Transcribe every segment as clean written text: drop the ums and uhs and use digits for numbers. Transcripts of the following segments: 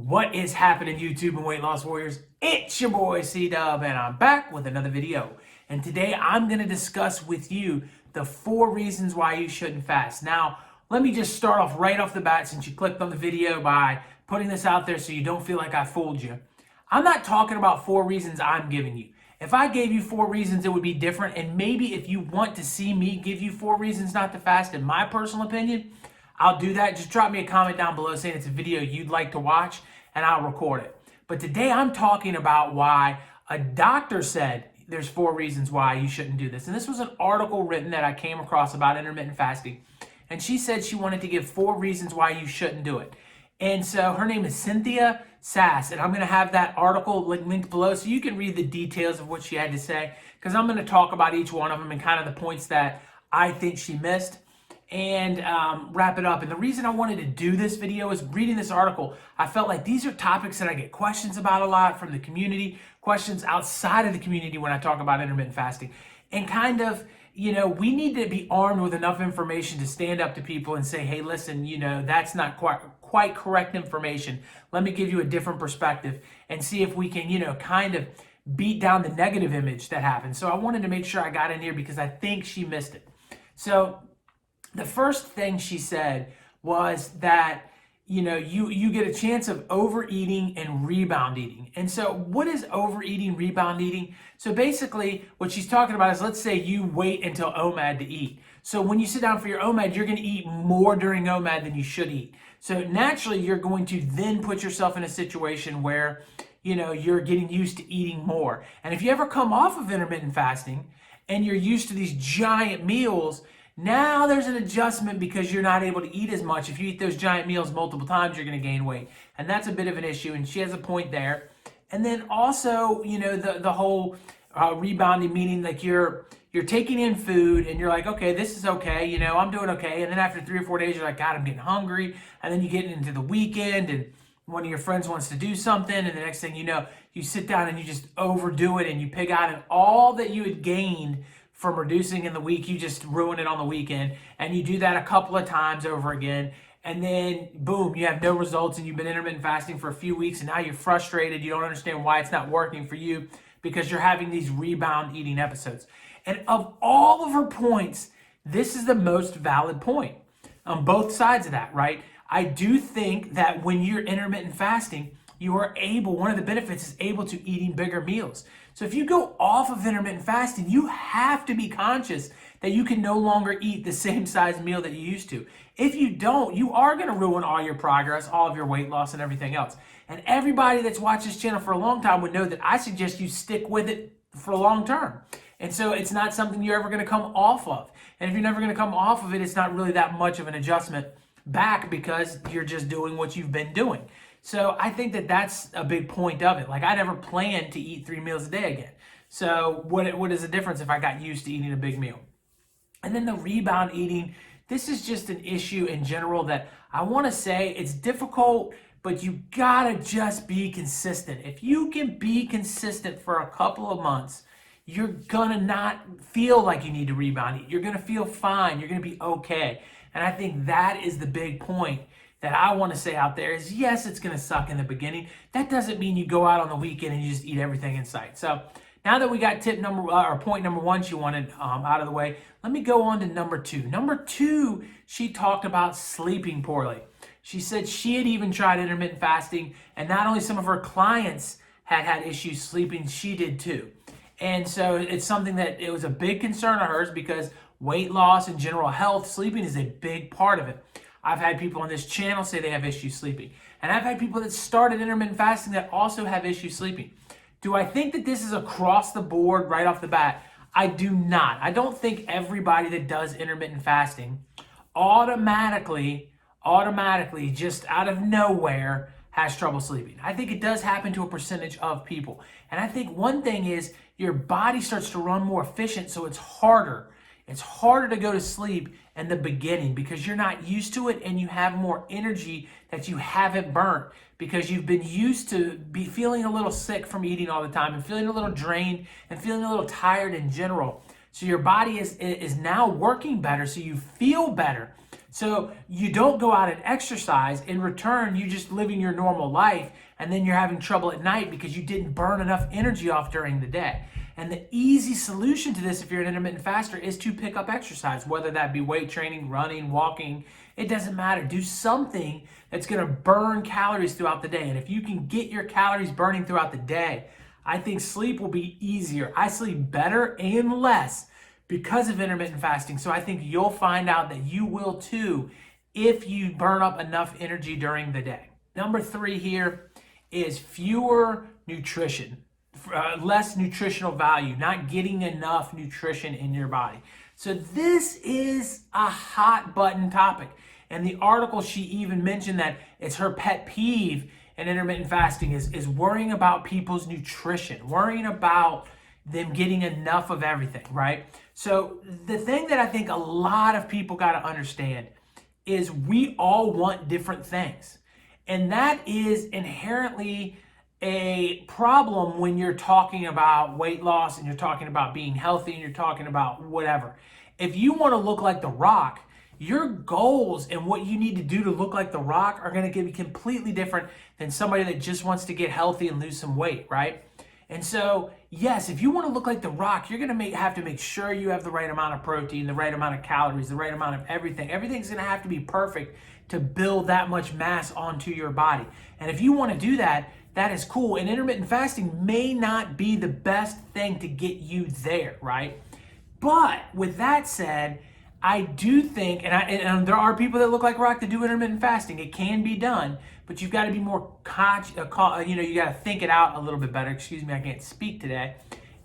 What is happening, YouTube and weight loss warriors? It's your boy C-Dub, and I'm back with another video. And today I'm going to discuss with you the 4 reasons why you shouldn't fast. Now, let me just start off right off the bat, since you clicked on the video, by putting this out there so you don't feel like I fooled you. I'm not talking about 4 reasons I'm giving you. If I gave you 4 reasons, it would be different. And maybe if you want to see me give you 4 reasons not to fast, in my personal opinion, I'll do that. Just drop me a comment down below saying it's a video you'd like to watch, and I'll record it. But today I'm talking about why a doctor said there's 4 reasons why you shouldn't do this. And this was an article written that I came across about intermittent fasting. And she said she wanted to give 4 reasons why you shouldn't do it. And so her name is Cynthia Sass, and I'm going to have that article linked below so you can read the details of what she had to say, because I'm going to talk about each one of them and kind of the points that I think she missed, and wrap it up. And the reason I wanted to do this video is, reading this article, I felt like these are topics that I get questions about a lot from the community, questions outside of the community when I talk about intermittent fasting. And kind of, you know, we need to be armed with enough information to stand up to people and say, hey, listen, you know, that's not quite correct information. Let me give you a different perspective and see if we can, you know, kind of beat down the negative image that happens. So I wanted to make sure I got in here because I think she missed it. So the first thing she said was that, you know, you get a chance of overeating and rebound eating. And so what is overeating, rebound eating? So basically what she's talking about is, let's say you wait until OMAD to eat. So when you sit down for your OMAD, you're going to eat more during OMAD than you should eat. So naturally, you're going to then put yourself in a situation where, you know, you're getting used to eating more. And if you ever come off of intermittent fasting and you're used to these giant meals, now there's an adjustment because you're not able to eat as much. If you eat those giant meals multiple times, you're going to gain weight. And that's a bit of an issue, and she has a point there. And then also, you know, the whole rebounding, meaning like you're taking in food and you're like, okay, this is okay, you know, I'm doing okay. And then after 3 or 4 days, you're like, God, I'm getting hungry. And then you get into the weekend and one of your friends wants to do something, and the next thing you know, you sit down and you just overdo it and you pig out, and all that you had gained from reducing in the week, you just ruin it on the weekend. And you do that a couple of times over again, and then boom, you have no results, and you've been intermittent fasting for a few weeks, and now you're frustrated. You don't understand why it's not working for you because you're having these rebound eating episodes. And of all of her points, this is the most valid point on both sides of that, right? I do think that when you're intermittent fasting, you are able, one of the benefits is able to eating bigger meals. So if you go off of intermittent fasting, you have to be conscious that you can no longer eat the same size meal that you used to. If you don't, you are going to ruin all your progress, all of your weight loss and everything else. And everybody that's watched this channel for a long time would know that I suggest you stick with it for long term. And so it's not something you're ever going to come off of. And if you're never going to come off of it, it's not really that much of an adjustment back because you're just doing what you've been doing. So I think that that's a big point of it. Like, I never planned to eat 3 meals a day again. So what is the difference if I got used to eating a big meal? And then the rebound eating, this is just an issue in general that I want to say it's difficult, but you gotta just be consistent. If you can be consistent for a couple of months, you're gonna not feel like you need to rebound eat. You're gonna feel fine. You're gonna be okay. And I think that is the big point that I want to say out there is, yes, it's going to suck in the beginning. That doesn't mean you go out on the weekend and you just eat everything in sight. So now that we got point number 1 she wanted out of the way, let me go on to number 2. Number 2, she talked about sleeping poorly. She said she had even tried intermittent fasting, and not only some of her clients had issues sleeping, she did too. And so it's something that it was a big concern of hers because weight loss and general health, sleeping is a big part of it. I've had people on this channel say they have issues sleeping. And I've had people that started intermittent fasting that also have issues sleeping. Do I think that this is across the board right off the bat? I do not. I don't think everybody that does intermittent fasting automatically, just out of nowhere, has trouble sleeping. I think it does happen to a percentage of people. And I think one thing is your body starts to run more efficient, so it's harder. It's harder to go to sleep in the beginning because you're not used to it, and you have more energy that you haven't burnt because you've been used to be feeling a little sick from eating all the time and feeling a little drained and feeling a little tired in general. So your body is now working better, so you feel better. So you don't go out and exercise. In return, you're just living your normal life, and then you're having trouble at night because you didn't burn enough energy off during the day. And the easy solution to this, if you're an intermittent faster, is to pick up exercise, whether that be weight training, running, walking. It doesn't matter. Do something that's going to burn calories throughout the day. And if you can get your calories burning throughout the day, I think sleep will be easier. I sleep better and less because of intermittent fasting. So I think you'll find out that you will too if you burn up enough energy during the day. Number 3 here is fewer nutrition. Less nutritional value, not getting enough nutrition in your body. So this is a hot button topic. And the article, she even mentioned that it's her pet peeve in intermittent fasting is worrying about people's nutrition, worrying about them getting enough of everything, right? So the thing that I think a lot of people got to understand is we all want different things. And that is inherently a problem when you're talking about weight loss and you're talking about being healthy and you're talking about whatever. If you want to look like The Rock, your goals and what you need to do to look like The Rock are going to be completely different than somebody that just wants to get healthy and lose some weight, right? And so, yes, if you want to look like The Rock, you're going to have to make sure you have the right amount of protein, the right amount of calories, the right amount of everything. Everything's going to have to be perfect to build that much mass onto your body. And if you want to do that, that is cool. And intermittent fasting may not be the best thing to get you there, right? But with that said, I do think, and there are people that look like Rock that do intermittent fasting. It can be done, but you've got to be more conscious. You got to think it out a little bit better. Excuse me, I can't speak today,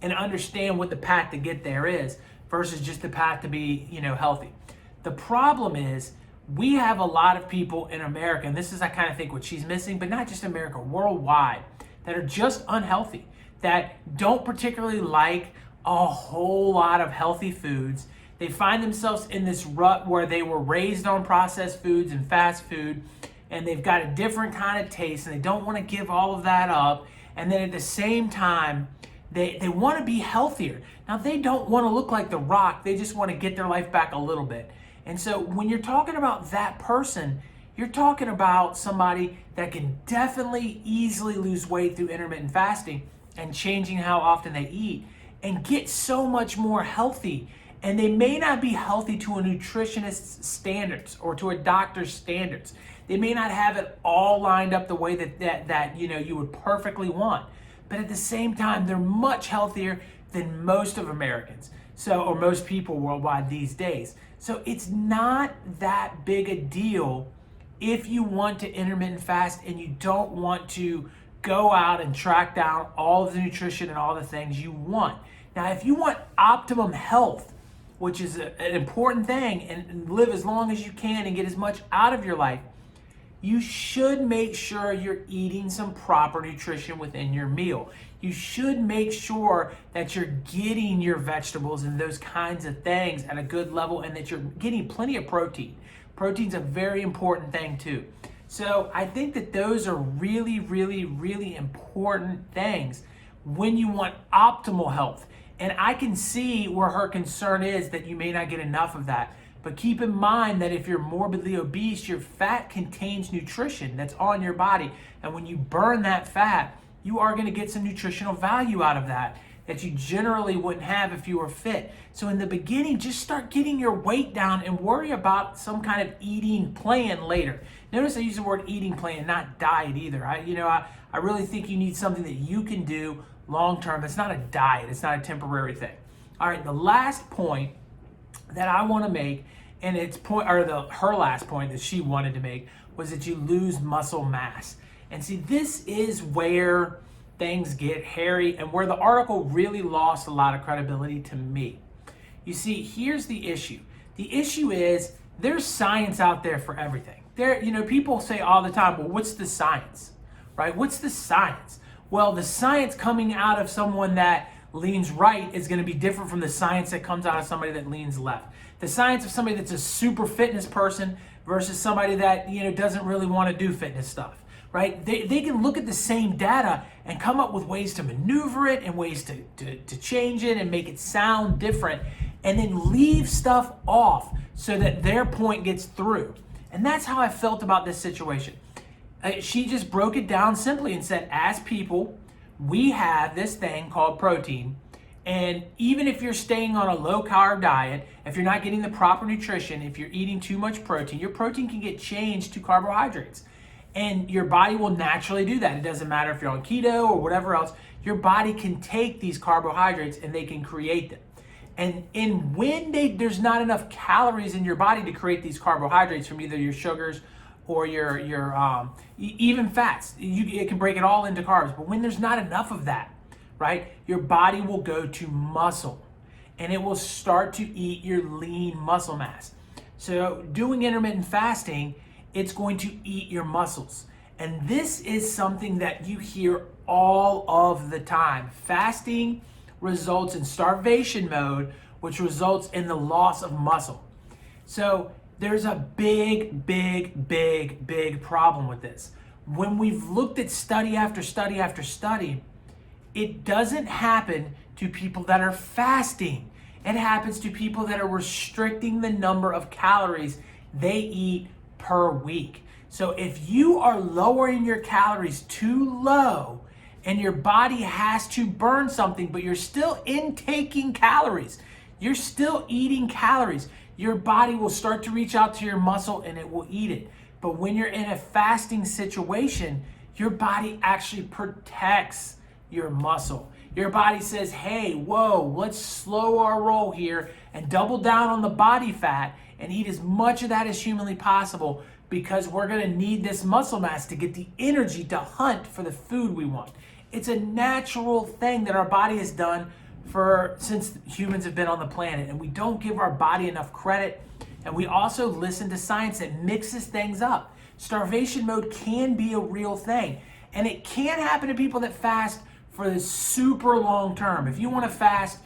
and understand what the path to get there is versus just the path to be, healthy. The problem is we have a lot of people in America, and this is, I kind of think, what she's missing, but not just America, worldwide, that are just unhealthy, that don't particularly like a whole lot of healthy foods. They find themselves in this rut where they were raised on processed foods and fast food, and they've got a different kind of taste, and they don't want to give all of that up. And then at the same time, they want to be healthier. Now, they don't want to look like The Rock. They just want to get their life back a little bit. And so when you're talking about that person, you're talking about somebody that can definitely easily lose weight through intermittent fasting and changing how often they eat and get so much more healthy. And they may not be healthy to a nutritionist's standards or to a doctor's standards. They may not have it all lined up the way that you would perfectly want. But at the same time, they're much healthier than most of Americans, or most people worldwide these days. So it's not that big a deal if you want to intermittent fast and you don't want to go out and track down all of the nutrition and all the things you want. Now, if you want optimum health, which is an important thing, and live as long as you can and get as much out of your life, you should make sure you're eating some proper nutrition within your meal. You should make sure that you're getting your vegetables and those kinds of things at a good level and that you're getting plenty of protein. Protein's a very important thing too. So I think that those are really, really, really important things when you want optimal health. And I can see where her concern is that you may not get enough of that. But keep in mind that if you're morbidly obese, your fat contains nutrition that's on your body. And when you burn that fat, you are going to get some nutritional value out of that you generally wouldn't have if you were fit. So in the beginning, just start getting your weight down and worry about some kind of eating plan later. Notice I use the word eating plan, not diet either. I really think you need something that you can do long term. It's not a diet. It's not a temporary thing. All right, the last point that I want to make, and her last point that she wanted to make, was that you lose muscle mass. And see, this is where things get hairy and where the article really lost a lot of credibility to me. You see, here's the issue. The issue is there's science out there for everything. People say all the time, well, what's the science, right? What's the science? Well, the science coming out of someone that leans right is going to be different from the science that comes out of somebody that leans left. The science of somebody that's a super fitness person versus somebody that doesn't really want to do fitness stuff, right? They can look at the same data and come up with ways to maneuver it and ways to change it and make it sound different. and then leave stuff off so that their point gets through. And that's how I felt about this situation. She just broke it down simply and said, as people, we have this thing called protein. And even if you're staying on a low carb diet, if you're not getting the proper nutrition, if you're eating too much protein, your protein can get changed to carbohydrates. And your body will naturally do that. It doesn't matter if you're on keto or whatever else, your body can take these carbohydrates and they can create them. And when there's not enough calories in your body to create these carbohydrates from either your sugars or your even fats, it can break it all into carbs. But when there's not enough of that, right, your body will go to muscle and it will start to eat your lean muscle mass. So doing intermittent fasting, it's going to eat your muscles. And this is something that you hear all of the time. Fasting results in starvation mode, which results in the loss of muscle. So there's a big problem with this. When we've looked at study after study after study, it doesn't happen to people that are fasting. It happens to people that are restricting the number of calories they eat per week. So if you are lowering your calories too low and your body has to burn something, but you're still intaking calories, you're still eating calories, your body will start to reach out to your muscle and it will eat it. But when you're in a fasting situation, your body actually protects your muscle. Your body says, hey, whoa, let's slow our roll here and double down on the body fat and eat as much of that as humanly possible, because we're gonna need this muscle mass to get the energy to hunt for the food we want. It's a natural thing that our body has done since humans have been on the planet, and we don't give our body enough credit. And we also listen to science that mixes things up. Starvation mode can be a real thing, and it can happen to people that fast for the super long term. If you want to fast,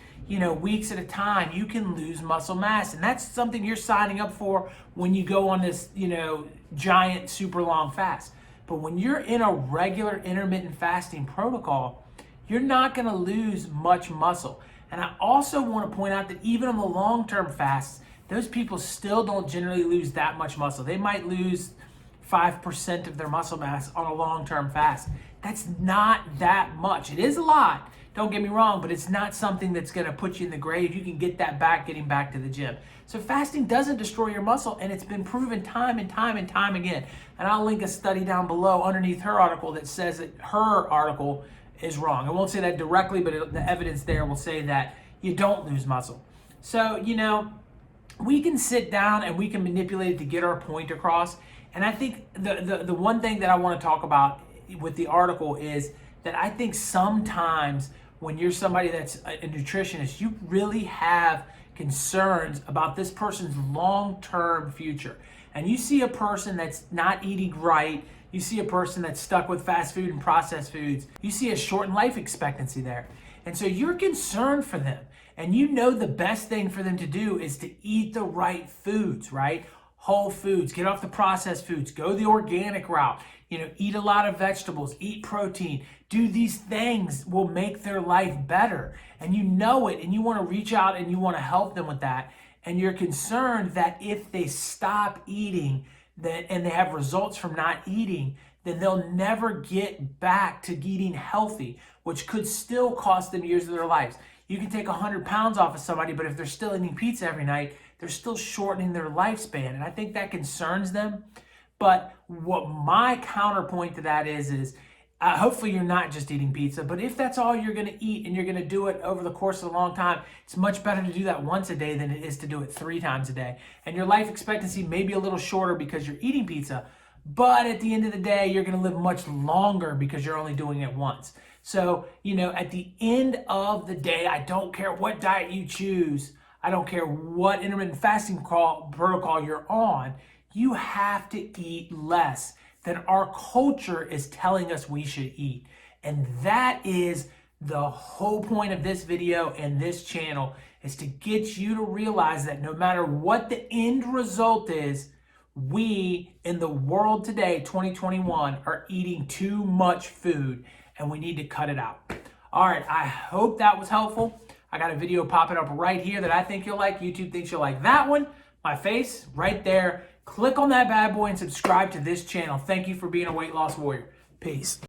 weeks at a time, you can lose muscle mass, and that's something you're signing up for when you go on this, giant super long fast. But when you're in a regular intermittent fasting protocol, you're not going to lose much muscle. And I also want to point out that even on the long-term fasts, those people still don't generally lose that much muscle. They might lose 5% of their muscle mass on a long-term fast. That's not that much. It is a lot, don't get me wrong, but it's not something that's going to put you in the grave. You can get that back getting back to the gym. So fasting doesn't destroy your muscle, and it's been proven time and time and time again. And I'll link a study down below underneath her article that says that her article is wrong. I won't say that directly, but the evidence there will say that you don't lose muscle. So, we can sit down and we can manipulate it to get our point across. And I think the one thing that I want to talk about with the article is that I think sometimes when you're somebody that's a nutritionist, you really have concerns about this person's long-term future. And you see a person that's not eating right, you see a person that's stuck with fast food and processed foods, you see a shortened life expectancy there. And so you're concerned for them. And the best thing for them to do is to eat the right foods, right? Whole foods, get off the processed foods, go the organic route, eat a lot of vegetables, eat protein, do these things will make their life better. And you know it, and you want to reach out and you want to help them with that. And you're concerned that if they stop eating and they have results from not eating, then they'll never get back to eating healthy, which could still cost them years of their lives. You can take 100 pounds off of somebody, but if they're still eating pizza every night, they're still shortening their lifespan. And I think that concerns them. But what my counterpoint to that is hopefully you're not just eating pizza, but if that's all you're going to eat and you're going to do it over the course of a long time, it's much better to do that once a day than it is to do it 3 times a day. And your life expectancy may be a little shorter because you're eating pizza, but at the end of the day, you're going to live much longer because you're only doing it once. So, at the end of the day, I don't care what diet you choose. I don't care what intermittent fasting protocol you're on. You have to eat less than our culture is telling us we should eat. And that is the whole point of this video and this channel, is to get you to realize that no matter what the end result is, we in the world today, 2021, are eating too much food and we need to cut it out. All right, I hope that was helpful. I got a video popping up right here that I think you'll like. YouTube thinks you'll like that one. My face right there. Click on that bad boy and subscribe to this channel. Thank you for being a weight loss warrior. Peace.